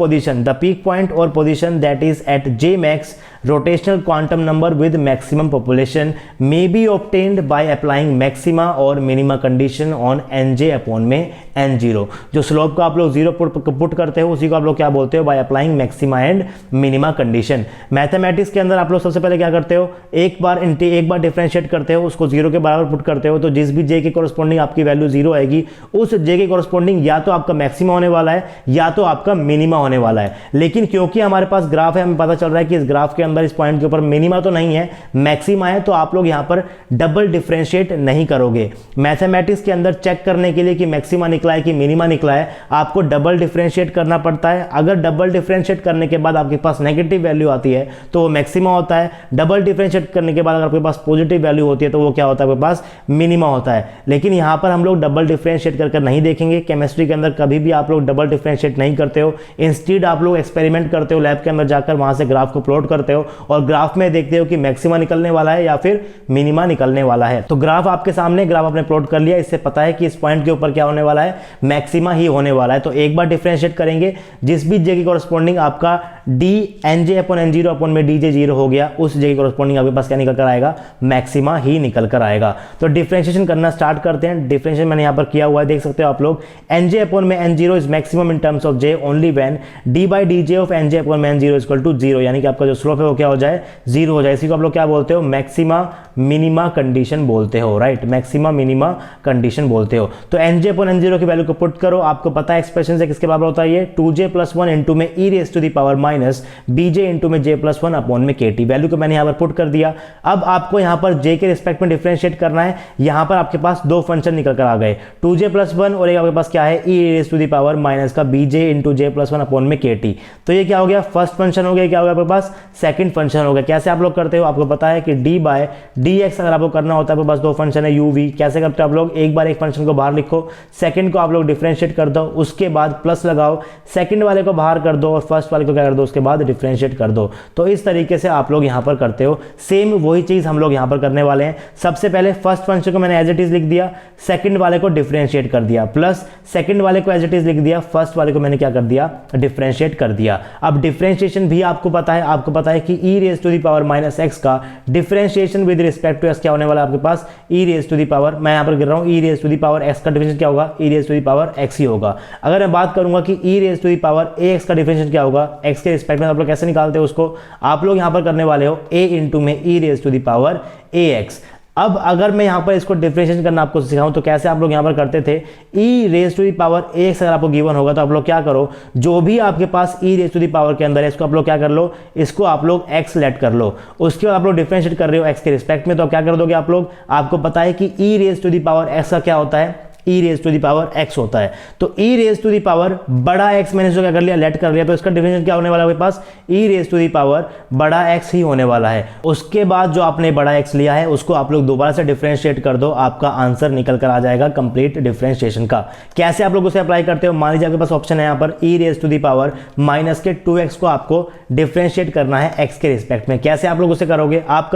position that is at j max rotational quantum number with maximum population may be obtained by applying maxima और minima condition on nj upon में n0। जो slope को आप लोग zero put करते हो उसी को आप लोग क्या बोलते हो, by applying maxima and minima condition. Mathematics के अंदर आप लोग सबसे पहले क्या करते हो, एक बार डिफरेंशिएट करते हो, उसको जीरो के बराबर पुट करते हो, तो जिस भी j के कोरस्पॉन्डिंग आपकी वैल्यू जीरो आएगी, उस j के कोरस्पॉन्डिंग या तो आपका मैक्सिमा होने वाला है या तो आपका मिनिमा होने वाला है। लेकिन क्योंकि हमारे पास ग्राफ है, हमें पता चल रहा है कि इस ग्राफ के अंदर इस पॉइंट के ऊपर मिनिमा तो नहीं है, मैक्सिमा है, तो आप लोग यहां पर डबल डिफरेंशिएट नहीं करोगे। मैथमेटिक्स के अंदर चेक करने के लिए कि मैक्सिमा निकला है कि मिनिमा निकला है, आपको डबल डिफरेंशिएट करना पड़ता है। अगर डबल डिफरेंशिएट करने के बाद आपके पास नेगेटिव वैल्यू आती है तो वो मैक्सिमा होता है। डबल डिफरेंशिएट करने के बाद अगर आपके पास पॉजिटिव वैल्यू होती है तो वो क्या होता है, आपके पास मिनिमा होता है। लेकिन यहां पर हम लोग डबल डिफरेंशिएट कर नहीं देखेंगे। केमिस्ट्री के अंदर कभी भी आप लोग डबल डिफरेंशिएट नहीं करते हो, इंस्टीड आप लोग एक्सपेरिमेंट करते हो, लैब के अंदर जाकर वहां से ग्राफ को प्लॉट करते हो और ग्राफ में देखते हो कि मैक्सिमा निकलने वाला है या फिर मिनिमा निकलने वाला है। तो ग्राफ आपके सामने, ग्राफ आपने प्लॉट कर लिया, इससे पता है कि इस पॉइंट के ऊपर क्या होने वाला है, मैक्सिमा ही होने वाला है। तो एक बार डिफरेंशिएट करेंगे, जिस भी j की कोरस्पॉन्डिंग आपका d nj upon n0 upon में dj 0 हो गया, उस j की कोरस्पॉन्डिंग आपके पास क्या निकल कर आएगा, मैक्सिमा ही निकल कर आएगा। तो डिफरेंशिएशन करना स्टार्ट करते हैं। डिफरेंशिएशन मैंने यहां पर किया हुआ है, देख सकते हो आप लोग। nj अपॉन में n0 is maximum in terms of j only when d by dj of nj upon में n0 इक्वल टू 0, यानी कि आपका जो स्लोप है वो क्या हो जाए, 0 हो जाए। इसी को आप लोग क्या बोलते हो, मैक्सिमा मिनिमा कंडीशन बोलते हो, राइट, मैक्सिमा मिनिमा कंडीशन बोलते हो। तो nj अपॉन n0 की वैल्यू को पुट करो, आपको पता है एक्सप्रेशन से किसके बराबर होता है, ये 2j प्लस 1 इंटू में e raise to the power minus bj into में j प्लस 1 अपॉन में kt। वैल्यू को मैंने यहाँ पर पुट कर दिया। अब आपको यहाँ पर j के रिस्पेक्ट में डिफरेंशिएट करना है। यहाँ पर आपके पास दो फंक्शन निकल कर आ गए, 2j प्लस 1 और एक आपके पास क्या है, e raise to the power minus का bj into j plus 1 upon में kt। तो ये क्या हो गया, फर्स्ट फंक्शन हो गया, क्या हो गया आपके पास, सेकंड फंक्शन हो गया। कैसे आप लोग करते हो, आपको पता है कि d बाय dx अगर आपको करना होता है, आपके पास दो फंक्शन है u v। कैसे करते हो आप लोग, एक बार एक फंक्शन को बाहर लिखो, सेकंड को आप लोग डिफरेंशिएट कर दो, उसके बाद प्लस लगाओ, सेकंड वाले को बाहर कर दो और फर्स्ट वाले को क्या कर दो, उसके बाद डिफरेंशिएट कर दो। तो इस तरीके से आप लोग यहां पर करते हो। सेम वही चीज हम लोग यहां पर करने वाले हैं। सबसे पहले फर्स्ट फंक्शन को मैंने एज इट इज लिख दिया, सेकंड वाले को डिफरेंशिएट कर दिया, प्लस सेकंड वाले को एज इट इज लिख दिया, फर्स्ट वाले को मैंने क्या कर दिया, डिफरेंशिएट कर दिया। अब डिफरेंशिएशन भी आपको पता है, आपको पता है कि e raise to the power minus x का differentiation with respect to x क्या होने वाला है आपके पास, e raise to the power, मैं यहां पर गिर रहा हूं, e raise to the power x का डिफरेंशिएशन क्या होगा, e raise to the power x ही होगा। अगर मैं बात करूंगा कि e raise to the power ax का डिफरेंशिएशन क्या होगा, x के रिस्पेक्ट में आप लोग कैसे निकालते हो उसको, आप लोग यहां पर करने वाले हो a इंटू में e raise to the power ax। अब अगर मैं यहां पर इसको डिफरेंशिएशन करना आपको सिखाऊं तो कैसे आप लोग यहां पर करते थे, e raise to the power ax अगर आपको गिवन होगा तो आप लोग क्या करो, जो भी आपके पास e raise to the power के अंदर है इसको आप लोग क्या कर लो, इसको आप लोग x लेट कर लो। उसके बाद आप लोग डिफरेंशिएट कर रहे हो x के रिस्पेक्ट में, तो आप क्या कर दोगे आप लोग, आपको पता है कि e raise to the power x का क्या होता है, e raise to the power x होता है। तो e raise to the power बड़ा x मैंने इसको क्या कर लिया, लेट कर लिया, तो इसका डिफरेंशिएशन क्या होने वाला है आपके पास, e raise to the power बड़ा x ही होने वाला है। उसके बाद जो आपने बड़ा x लिया है उसको आप लोग दोबारा से डिफरेंशिएट कर दो, आपका आंसर निकल कर आ जाएगा कंप्लीट डिफरेंशिएशन का। कैसे आप लोग उसे अप्लाई करते हो, मान लीजिए आपके पास ऑप्शन है यहाँ पर e raise to the power minus के 2x को आपको डिफरेंशिएट करना है x के रिस्पेक्ट में। कैसे आप लोग उसे करोगे, आप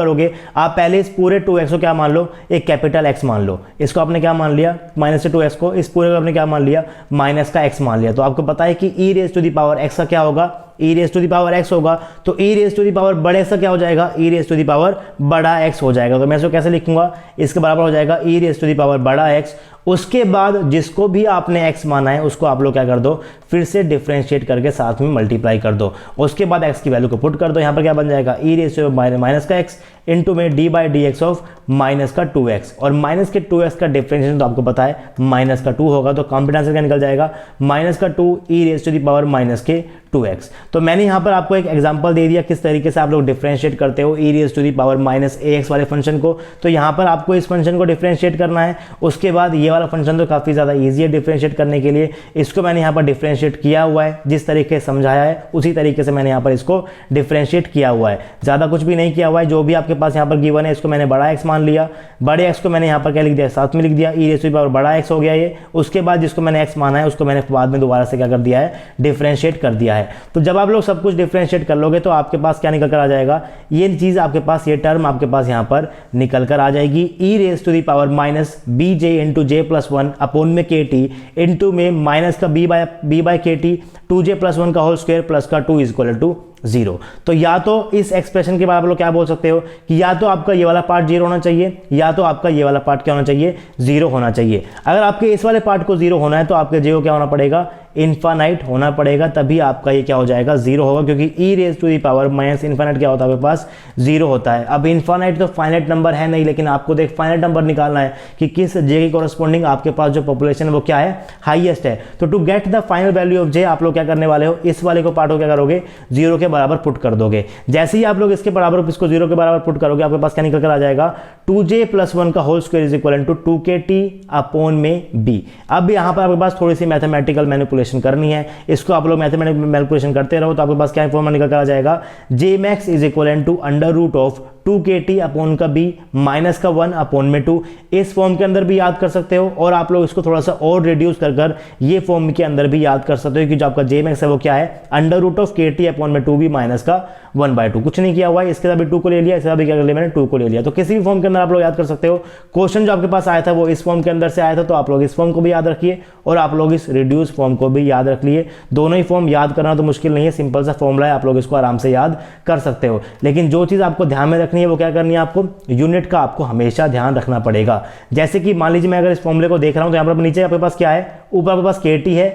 पहले इस पूरे 2x को क्या मान लो, एक कैपिटल x मान लो, इसको आपने क्या मान लिया, माइनस से 2x को, इस पूरे को आपने क्या मान लिया, माइनस का x मान लिया। तो आपको पता है कि e raise to the power x का क्या होगा, E raise to the power X होगा, तो E raise to the power बड़े सा क्या हो जाएगा, E raise to the power बड़ा एक्स हो जाएगा। तो मैं इसको कैसे लिखूंगा, इसके बराबर हो जाएगा E raise to the power बड़ा एक्स। उसके बाद जिसको भी आपने x माना है उसको आप लोग क्या कर दो, फिर से डिफरेंशिएट करके साथ में मल्टीप्लाई कर दो। उसके बाद x की वैल्यू को पुट कर दो, यहाँ पर क्या बन जाएगा, ई रेज टू माइनस का x इंटू में D by D x of minus का 2x, और माइनस के 2x का डिफरेंशिएशन तो आपको पता है माइनस का 2 होगा, तो कॉम्प्लीट आंसर क्या निकल जाएगा, माइनस का 2 E raise to the power minus के 2x। तो मैंने यहाँ पर आपको एक एग्जांपल दे दिया किस तरीके से आप लोग डिफरेंशिएट करते हो E raise to the power minus ax वाले फंक्शन को। तो यहाँ पर आपको इस फंक्शन को डिफरेंशिएट करना है। उसके बाद ये वाला फंक्शन तो काफ़ी ज़्यादा ईजी है डिफरेंशिएट करने के लिए, इसको मैंने यहाँ पर डिफरेंशिएट किया हुआ है, जिस तरीके से समझाया है उसी तरीके से मैंने यहाँ पर इसको डिफरेंशिएट किया हुआ है, ज़्यादा कुछ भी नहीं किया हुआ है। जो भी आपके पास यहाँ पर गिवन है इसको मैंने बड़ा एक्स मान लिया, बड़े एक्स को मैंने यहाँ पर क्या लिख दिया, साथ में लिख दिया, ई रेज टू दी पावर बड़ा एक्स हो गया ये। उसके बाद जिसको मैंने एक्स माना है उसको मैंने बाद में दोबारा से क्या कर दिया है, डिफरेंशिएट कर दिया है। तो जब आप लोग सब कुछ डिफरेंशिएट कर लोगे तो आपके पास क्या निकल कर आ जाएगा, ये चीज आपके पास, ये टर्म आपके पास यहाँ पर निकल कर आ जाएगी, E raise to the power minus B J into J plus one upon में के टी इंटू में माइनस का B by K T 2j plus 1 का होल स्क्वायर प्लस का 2 इज इक्वल टू 0। तो या तो इस एक्सप्रेशन के बाद आप लोग क्या बोल सकते हो कि या तो आपका ये वाला पार्ट 0 होना चाहिए या तो आपका ये वाला पार्ट क्या होना चाहिए, 0 होना चाहिए। अगर आपके इस वाले पार्ट को 0 होना है तो आपके जे को क्या होना पड़ेगा, इनफाइनाइट होना पड़ेगा, तभी आपका ये क्या हो जाएगा, 0 होगा, क्योंकि E raise to the power minus infinite क्या होता है आपके पास, 0 होता है। अब इनफाइनाइट तो फाइनाइट नंबर है नहीं, लेकिन आपको देख फाइनाइट नंबर निकालना है कि किस जे के कोरस्पॉन्डिंग आपके पास जो पॉपुलेशन है वो क्या है, हाईएस्ट है। तो to get the final value of J आप लोग क्या करने वाले हो, इस वाले को पार्ट को क्या करोगे, 0 के बराबर पुट कर दोगे। जैसे ही आप लोग इसके बराबर इसको 0 के बराबर पुट करोगे आपके पास क्या निकल कर आ जाएगा, 2j प्लस 1 का whole square is equal to 2kt upon में b। अब यहाँ पर आपके पास थोड़ी सी मैथमेटिकल मैनिपुलेशन करनी है, इसको आप लोग मैथमेटिकल मैनिपुलेशन करते रहो तो आपके पास क्या फॉर्मूला निकल कर आ जाएगा, j max is equal to under root of 2kt upon का b माइनस का 1 अपॉन में 2। इस फॉर्म के अंदर भी याद कर सकते हो और आप लोग इसको थोड़ा सा और रिड्यूस कर ये फॉर्म के अंदर भी याद कर सकते हो कि जो आपका j max है वो क्या है, under root of kt upon में 2b माइनस का 1/2। कुछ नहीं किया हुआ है, इसके साथ भी 2 को ले लिया, इसके साथ भी क्या कर लिया मैंने, 2 को ले लिया। तो किसी भी फॉर्म के अंदर आप लोग याद कर सकते हो। क्वेश्चन जो आपके पास आया था वो इस फॉर्म के अंदर से आया था, तो आप लोग इस फॉर्म को भी याद रखिए और आप लोग इस रिड्यूस फॉर्म को भी याद रख लिए। दोनों ही फॉर्म याद करना तो मुश्किल नहीं है, सिंपल सा फॉर्मूला है, आप लोग इसको आराम से याद कर सकते हो। लेकिन जो चीज़ आपको ध्यान में रखनी है वो क्या करनी है, आपको यूनिट का आपको हमेशा ध्यान रखना पड़ेगा। जैसे कि मान लीजिए मैं अगर इस फॉर्मूले को देख रहा हूँ तो यहाँ पर नीचे आपके पास क्या है, ऊपर आपके पास kt है,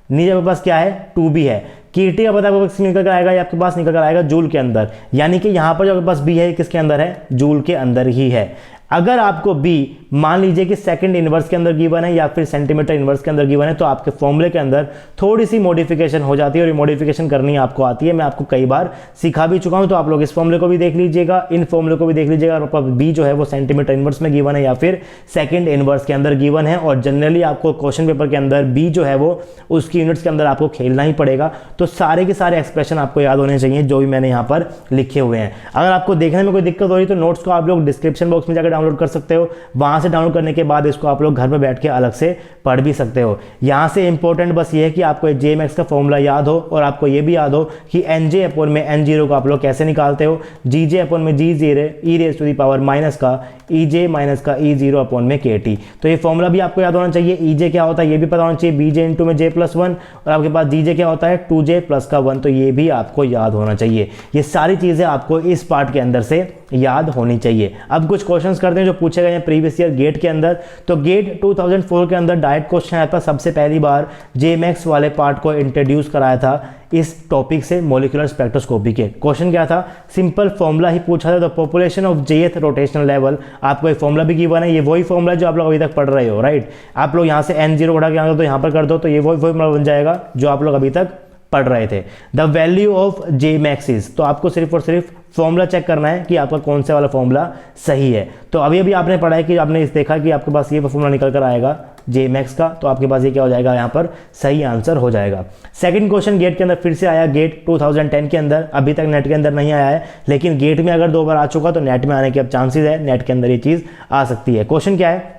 नीचे आपके पास क्या है, 2b है। kt का पता आपको निकल कर आएगा, आपके पास निकल कर आएगा जूल के अंदर, यानी कि यहाँ पर जो आपके पास b है किसके अंदर है, जूल के अंदर ही है। अगर आपको b मान लीजिए कि सेकंड इनवर्स के अंदर गिवन है या फिर सेंटीमीटर इनवर्स के अंदर गिवन है, तो आपके फॉर्मूले के अंदर थोड़ी सी मॉडिफिकेशन हो जाती है, और ये मॉडिफिकेशन करनी आपको आती है, मैं आपको कई बार सिखा भी चुका हूं। तो आप लोग इस फॉर्मूले को भी देख लीजिएगा, इन फॉर्मूले को भी देख लीजिएगा। आपका b जो है वो सेंटीमीटर इनवर्स में गिवन है या फिर सेकंड इनवर्स के अंदर गिवन है, और जनरली आपको क्वेश्चन पेपर के अंदर b जो है वो उसकी यूनिट्स के अंदर आपको खेलना ही पड़ेगा। तो सारे के सारे एक्सप्रेशन आपको याद होने चाहिए जो भी मैंने यहाँ पर लिखे हुए हैं। अगर आपको देखने में कोई दिक्कत हो रही तो नोट्स को आप लोग डिस्क्रिप्शन बॉक्स में जाकर डाउनलोड कर सकते हो, वहां से डाउनलोड करने के बाद इसको आप लोग घर में बैठ के अलग से पढ़ भी सकते हो। यहां से इंपॉर्टेंट बस ये है कि आपको j max का फॉर्मूला याद हो और आपको ये भी याद हो कि nj अपॉन में n0 को आप लोग कैसे निकालते हो, gj अपॉन में g0 e raise to the power minus का ej माइनस का e0 अपॉन में kt। तो ये फॉर्मूला भी आपको याद होना चाहिए। ej क्या होता है ये भी पता होना चाहिए, bj इंटू में j प्लस 1, और आपके पास gj क्या होता है 2j प्लस का 1, तो ये भी आपको याद होना चाहिए। ये सारी चीजें आपको इस पार्ट के अंदर से याद होनी चाहिए। अब कुछ क्वेश्चंस करते हैं जो पूछे गए हैं प्रीवियस ईयर गेट के अंदर। तो गेट 2004 के अंदर डायरेक्ट क्वेश्चन आया था, सबसे पहली बार j max वाले पार्ट को इंट्रोड्यूस कराया था इस टॉपिक से, मॉलिक्यूलर स्पेक्ट्रोस्कोपी के। क्वेश्चन क्या था, सिंपल फॉर्मूला ही पूछा था, the population of jth rotational level. आपको एक फॉर्मूला भी गिवन है, ये वही फॉर्मूला जो आप लोग अभी तक पढ़ रहे हो, राइट। आप लोग यहाँ से n0 उठा के आगे तो यहाँ पर कर दो, तो ये वही फॉर्मूला बन जाएगा जो आप लोग अभी तक पढ़ रहे थे। The value of j max is, तो आपको सिर्फ और सिर्फ फॉर्मूला चेक करना है कि आपका कौन से वाला फॉर्मूला सही है। तो अभी अभी आपने पढ़ा है कि आपने इस देखा कि आपके पास ये फॉर्मूला निकल कर आएगा j max का, तो आपके पास ये क्या हो जाएगा, यहाँ पर सही आंसर हो जाएगा। सेकंड क्वेश्चन गेट के अंदर फिर से आया, गेट 2010 के अंदर, अभी तक नेट के अंदर नहीं आया है, लेकिन गेट में अगर 2 बार आ चुका तो नेट में आने के अब चांसेस है, नेट के अंदर ये चीज़ आ सकती है। क्वेश्चन क्या है,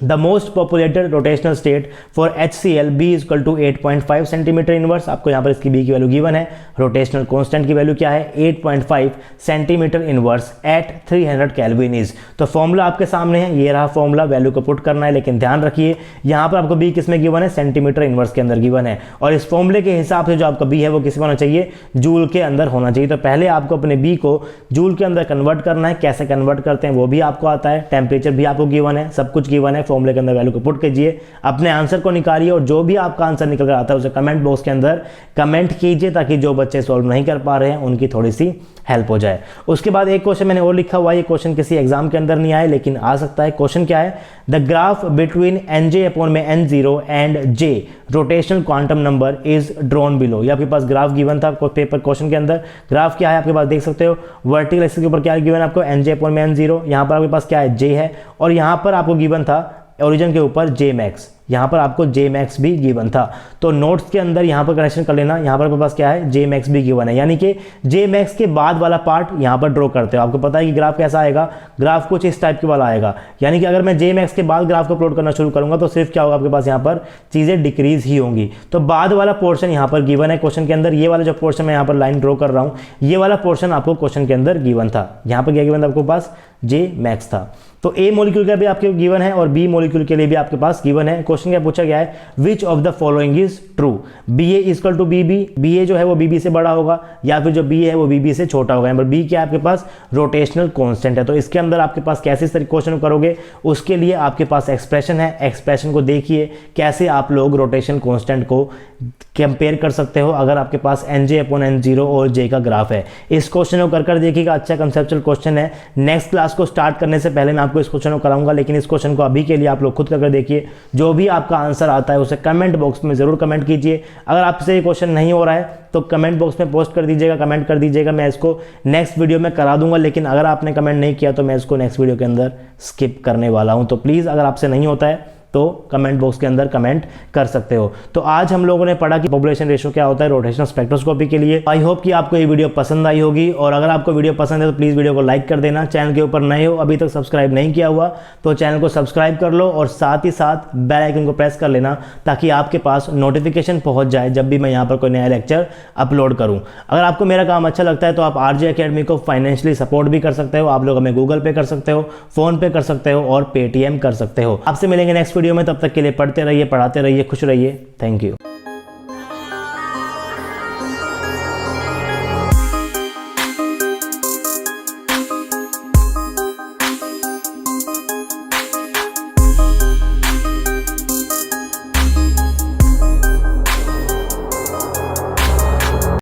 the most populated rotational state for HCl B is equal to 8.5 centimetre inverse. आपको यहाँ पर इसकी B की वैल्यू गिवन है। रोटेशनल कांस्टेंट की वैल्यू क्या है 8.5 centimetre inverse at 300 kelvin is. तो फॉर्मूला आपके सामने है, ये रहा फॉर्मूला, वैल्यू को पुट करना है, लेकिन ध्यान रखिए यहाँ पर आपको B किस में गिवन है, सेंटीमीटर इनवर्स के अंदर गिवन है। और इस फॉर्मूले के हिसाब से जो आपका B है वो किस में होना चाहिए, जूल के अंदर होना चाहिए। तो पहले आपको अपने B को जूल के अंदर कन्वर्ट करना है। कैसे कन्वर्ट करते हैं वो भी आपको आता है, टेम्परेचर भी आपको गिवन है, सब कुछ गिवन है। फॉर्मूले के अंदर वैल्यू को पुट कीजिए, अपने आंसर को निकालिए और जो भी आपका आंसर निकल कर आता है उसे कमेंट बॉक्स के अंदर कमेंट कीजिए, ताकि जो बच्चे सॉल्व नहीं कर पा रहे हैं उनकी थोड़ी सी हेल्प हो जाए। उसके बाद एक क्वेश्चन मैंने और लिखा हुआ है, ये क्वेश्चन किसी एग्जाम के अंदर नहीं आया लेकिन आ सकता है। क्वेश्चन क्या है, the graph between Nj/N0 and J rotational quantum number is drawn below. ये आपके पास ग्राफ गिवन था पेपर क्वेश्चन के अंदर। ग्राफ क्या है आपके पास देख सकते हो, वर्टिकल एक्सिस के ऊपर क्या गिवन है आपको Nj/N0, यहाँ पर आपके पास क्या है J है, और यहाँ पर आपको गिवन था ओरिजिन के ऊपर J मैक्स, यहाँ पर आपको J मैक्स भी गिवन था। तो नोट्स के अंदर यहाँ पर कनेक्शन कर लेना, यहाँ पर आपके पास क्या है J मैक्स भी गिवन है, यानी कि J मैक्स के बाद वाला पार्ट यहाँ पर ड्रॉ करते हो। आपको पता है कि ग्राफ कैसा आएगा, ग्राफ कुछ इस टाइप के वाला आएगा, यानी कि अगर मैं J मैक्स के बाद ग्राफ को प्लॉट करना शुरू करूंगा तो सिर्फ क्या होगा आपके पास यहाँ पर चीज़ें डिक्रीज ही होंगी। तो बाद वाला पोर्शन यहाँ पर गिवन है क्वेश्चन के अंदर। ये वाला जो पोर्शन मैं यहाँ पर लाइन ड्रॉ कर रहा हूँ, ये वाला पोर्शन आपको क्वेश्चन के अंदर गिवन था। यहाँ पर क्या गिवन था आपके पास, J मैक्स था। तो A मॉलिक्यूल का भी आपके गिवन है और B मॉलिक्यूल के लिए भी आपके पास गिवन है। क्वेश्चन क्या पूछा गया है, which of the following is true, BA equal to BB, BA जो है वो BB से बड़ा होगा या फिर जो BA है वो BB से छोटा होगा। यहाँ पर B क्या है आपके पास, रोटेशनल कांस्टेंट है। तो इसके अंदर आपके पास कैसे क्वेश्चन करोगे, उसके लिए आपके पास एक्सप्रेशन है, एक्सप्रेशन को देखिए कैसे आप लोग रोटेशन कांस्टेंट को कंपेयर कर सकते हो अगर आपके पास Nj/N0 और J का ग्राफ है। इस क्वेश्चन को कर देखिएगा, अच्छा कंसेप्चुअल क्वेश्चन है। नेक्स्ट क्लास को स्टार्ट करने से पहले मैं आपको इस क्वेश्चन को कराऊंगा, लेकिन इस क्वेश्चन को अभी के लिए आप लोग खुद करके देखिए। जो भी आपका आंसर आता है उसे कमेंट बॉक्स में जरूर कमेंट कीजिए। अगर आपसे ये क्वेश्चन नहीं हो रहा है तो कमेंट बॉक्स में पोस्ट कर दीजिएगा, कमेंट कर दीजिएगा, मैं इसको नेक्स्ट वीडियो में करा दूंगा। लेकिन अगर आपने कमेंट नहीं किया तो मैं इसको नेक्स्ट वीडियो के अंदर स्किप करने वाला हूं। तो प्लीज़ अगर आपसे नहीं होता है तो कमेंट बॉक्स के अंदर कमेंट कर सकते हो। तो आज हम लोगों ने पढ़ा कि पॉपुलेशन रेशियो क्या होता है रोटेशनल स्पेक्ट्रोस्कोपी के लिए। आई होप कि आपको ये वीडियो पसंद आई होगी, और अगर आपको वीडियो पसंद है तो प्लीज़ वीडियो को लाइक कर देना। चैनल के ऊपर नए हो, अभी तक सब्सक्राइब नहीं किया हुआ तो चैनल को सब्सक्राइब कर लो, और साथ ही साथ बेल आइकन को प्रेस कर लेना ताकि आपके पास नोटिफिकेशन पहुंच जाए जब भी मैं यहाँ पर कोई नया लेक्चर अपलोड करूँ। अगर आपको मेरा काम अच्छा लगता है तो आप RJ अकेडमी को फाइनेंशियली सपोर्ट भी कर सकते हो। आप लोग हमें गूगल पे कर सकते हो, फोन पे कर सकते हो और पेटीएम कर सकते हो। आपसे मिलेंगे नेक्स्ट वीडियो में, तब तक के लिए पढ़ते रहिए, पढ़ाते रहिए, खुश रहिए। Thank you.